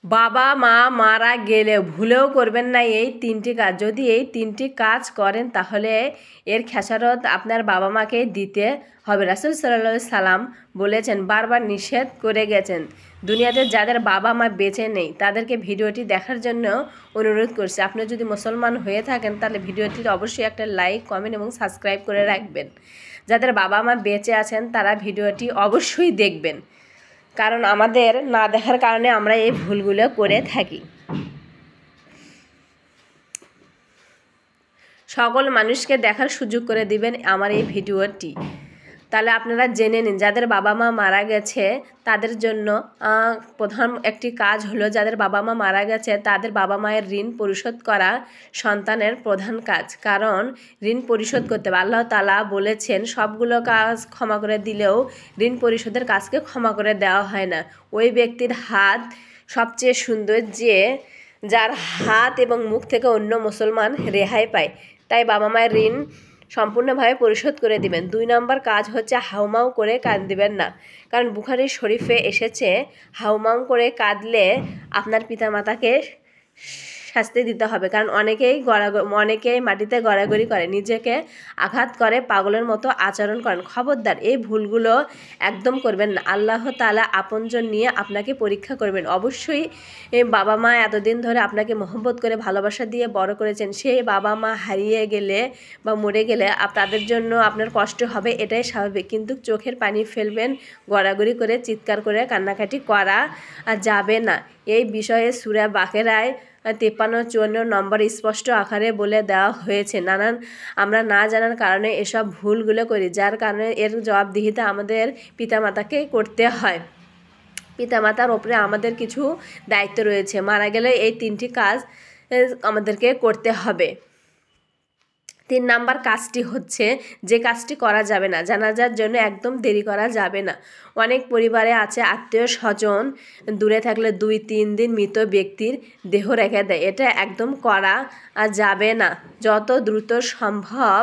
বাবা মা মারা গেলে ভুলেও করবেন না এই তিনটি কাজ। যদি এই তিনটি কাজ করেন তাহলে এর খেসারত আপনার বাবা মাকে দিতে হবে। রাসূল সাল্লাল্লাহু আলাইহি সাল্লাম বলেছেন, বারবার নিষেধ করে গেছেন। দুনিয়াতে যাদের বাবা মা বেঁচে নেই তাদেরকে ভিডিওটি দেখার জন্য অনুরোধ করছি। আপনি যদি মুসলমান হয়ে থাকেন তাহলে ভিডিওটির অবশ্যই একটা লাইক, কমেন্ট এবং সাবস্ক্রাইব করে রাখবেন। যাদের বাবা মা বেঁচে আছেন তারা ভিডিওটি অবশ্যই দেখবেন, কারণ আমাদের না দেখার কারণে আমরা এই ভুলগুলো করে থাকি। সকল মানুষকে দেখার সুযোগ করে দিবেন আমার এই ভিডিওটি, তাহলে আপনারা জেনে নিন যাদের বাবা মা মারা গেছে তাদের জন্য প্রধান একটি কাজ হলো, যাদের বাবা মা মারা গেছে তাদের বাবা মায়ের ঋণ পরিশোধ করা সন্তানের প্রধান কাজ। কারণ ঋণ পরিশোধ করতে হবে। আল্লাহ তাআলা বলেছেন সবগুলো কাজ ক্ষমা করে দিলেও ঋণ পরিশোধের কাজকে ক্ষমা করে দেওয়া হয় না। ওই ব্যক্তির হাত সবচেয়ে সুন্দর যার হাত এবং মুখ থেকে অন্য মুসলমান রেহাই পায়। তাই বাবা মায়ের ঋণ সম্পূর্ণভাবে পরিশোধ করে দিবেন। 2 নম্বর কাজ হচ্ছে হাউমাউ করে কাঁদবেন না, কারণ বুখারী শরীফে এসেছে হাউমাউ করে কাঁদলে আপনার পিতামাতাকে শাস্তি দিতে হবে। কারণ অনেকেই মাটিতে গড়াগড়ি করে, নিজেকে আঘাত করে, পাগলের মতো আচরণ করেন। খবরদার এই ভুলগুলো একদম করবেন না। আল্লাহ তাআলা আপনজন নিয়ে আপনাকে পরীক্ষা করবেন। অবশ্যই বাবা মা এতদিন ধরে আপনাকে মহব্বত করে ভালোবাসা দিয়ে বড় করেছেন, সেই বাবা মা হারিয়ে গেলে বা মরে গেলে তাদের জন্য আপনার কষ্ট হবে, এটাই স্বাভাবিক। কিন্তু চোখের পানি ফেলবেন, গড়াগড়ি করে চিৎকার করে কান্নাকাটি করা যাবে না। এই বিষয়ে সূরা বাকেরায় 53-54 নম্বর স্পষ্ট আকারে বলে দেওয়া হয়েছে। আমরা না জানার কারণে এসব ভুলগুলো করি, যার কারণে এর জবাবদিহিতা আমাদের পিতামাতাকে করতে হয়। পিতামাতার ওপরে আমাদের কিছু দায়িত্ব রয়েছে। মারা গেলে এই 3টি কাজ আমাদেরকে করতে হবে। 3 নাম্বার কাজটি হচ্ছে, যে কাজটি করা যাবে না, জানাজার জন্য একদম দেরি করা যাবে না। অনেক পরিবারে আছে আত্মীয় স্বজন দূরে থাকলে 2-3 দিন মৃত ব্যক্তির দেহ রেখে দেয়। এটা একদম করা যাবে না। যত দ্রুত সম্ভব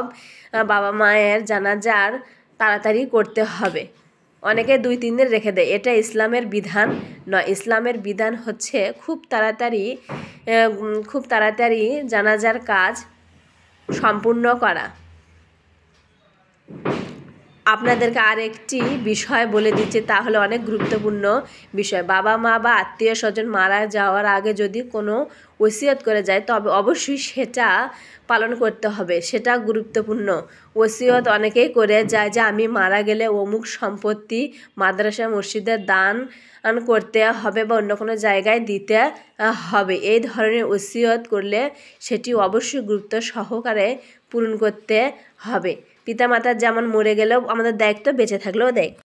বাবা মায়ের জানাজার তাড়াতাড়ি করতে হবে। অনেকে 2-3 দিন রেখে দেয়, এটা ইসলামের বিধান নয়। ইসলামের বিধান হচ্ছে খুব তাড়াতাড়ি জানাজার কাজ সম্পূর্ণ করা। আপনাদেরকে আরেকটি বিষয় বলে দিচ্ছি, তাহলে অনেক গুরুত্বপূর্ণ বিষয়। বাবা মা বা আত্মীয় স্বজন মারা যাওয়ার আগে যদি কোনো ওসিয়ত করে যায় তবে অবশ্যই সেটা পালন করতে হবে, সেটা গুরুত্বপূর্ণ। ওসিয়ত অনেকেই করে যায় যে আমি মারা গেলে অমুক সম্পত্তি মাদ্রাসা মসজিদে দান করতে হবে বা অন্য কোনো জায়গায় দিতে হবে। এই ধরনের ওসিয়ত করলে সেটি অবশ্যই গুরুত্ব সহকারে পূরণ করতে হবে। পিতামাতার যেমন মরে গেলেও আমাদের দায়িত্ব, বেঁচে থাকলেও দায়িত্ব।